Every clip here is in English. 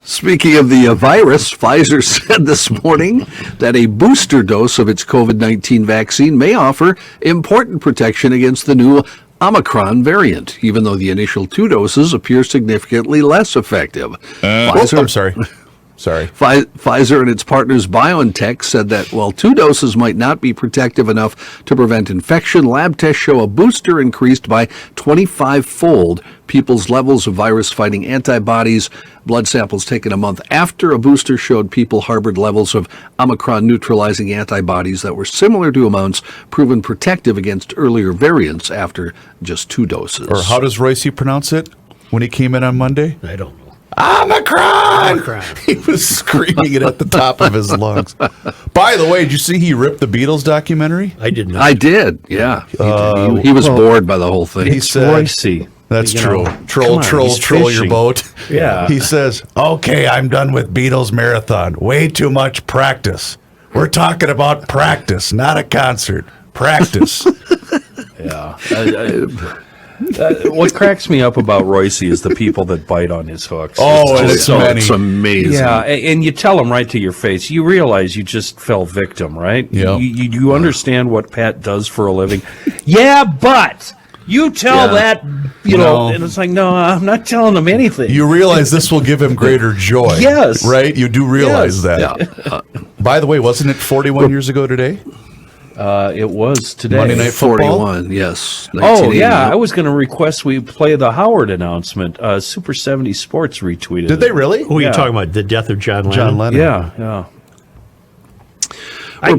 Speaking of the virus, Pfizer said this morning that a booster dose of its COVID-19 vaccine may offer important protection against the new Omicron variant, even though the initial 2 doses appear significantly less effective. I'm sorry. Pfizer and its partners BioNTech said that while 2 doses might not be protective enough to prevent infection, lab tests show a booster increased by 25-fold people's levels of virus-fighting antibodies. Blood samples taken a month after a booster showed people harbored levels of Omicron-neutralizing antibodies that were similar to amounts proven protective against earlier variants after just 2 doses. Or how does Reusse pronounce it when he came in on Monday? I don't know. Omicron! He was screaming it at the top of his lungs. By the way, did you see he ripped the Beatles documentary? I did not. I did, yeah. He was bored by the whole thing. He said, Reusse. That's true. Come Troll on, your fishing. boat. Yeah. He says, okay, I'm done with Beatles Marathon. Way too much practice. We're talking about practice, not a concert. Practice. Yeah. What cracks me up about Reusse is the people that bite on his hooks. It's many. It's amazing. Yeah, and you tell them right to your face. You realize you just fell victim, right? Yeah. You understand what Pat does for a living. Yeah, but you tell that, you know, and it's like, no, I'm not telling them anything. You realize this will give him greater joy. Yes. Right? You do realize that. Yeah. By the way, wasn't it 41 years ago today? It was today. Monday Night Football? 41, yes. Oh, yeah. I was going to request we play the Howard announcement. Super 70 Sports retweeted Did they really? Who are you talking about? The death of John Lennon? John Lennon. Yeah. I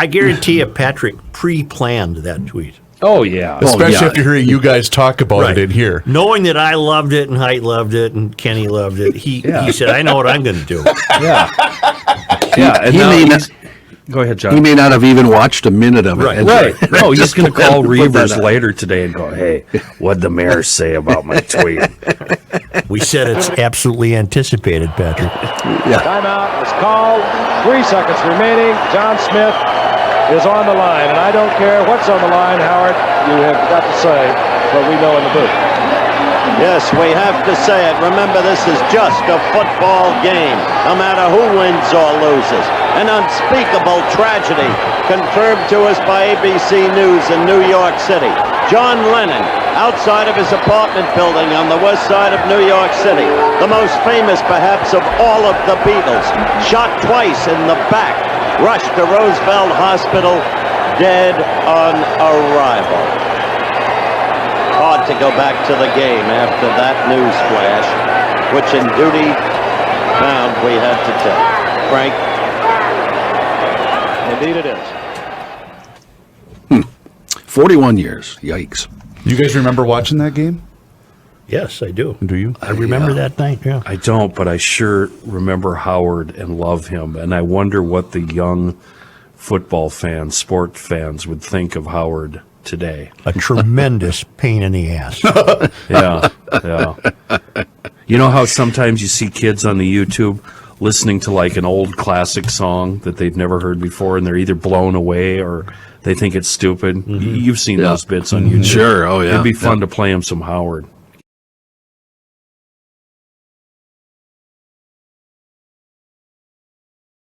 guarantee you Patrick pre-planned that tweet. Oh, yeah. Especially after hearing you guys talk about it in here. Knowing that I loved it and Height loved it and Kenny loved it, he said, I know what I'm going to do. Yeah. Yeah. And He now may he's- Go ahead, John. He may not have even watched a minute of it. Right. Right. No, he's going to call Put that Reavers up. later today and go, hey, what'd the mayor say about my tweet? We said it's absolutely anticipated, Patrick. Timeout is called. 3 seconds remaining. John Smith is on the line, and I don't care what's on the line, Howard. You have got to say what we know in the booth. Yes, we have to say it. Remember, this is just a football game, no matter who wins or loses. An unspeakable tragedy confirmed to us by ABC News in New York City. John Lennon, outside of his apartment building on the west side of New York City, the most famous perhaps of all of the Beatles, shot twice in the back, rushed to Roosevelt Hospital, dead on arrival. Hard to go back to the game after that news flash, which in duty bound we had to take. Frank? Indeed it is. 41 years. Yikes. You guys remember watching that game? Yes, I do. Do you? I remember that night, yeah. I don't, but I sure remember Howard and love him. And I wonder what the young football fans, sport fans would think of Howard today. A tremendous pain in the ass. Yeah. You know how sometimes you see kids on the YouTube listening to like an old classic song that they've never heard before, and they're either blown away or they think it's stupid. You've seen those bits on YouTube. Sure. Oh, yeah. It'd be fun to play them some Howard.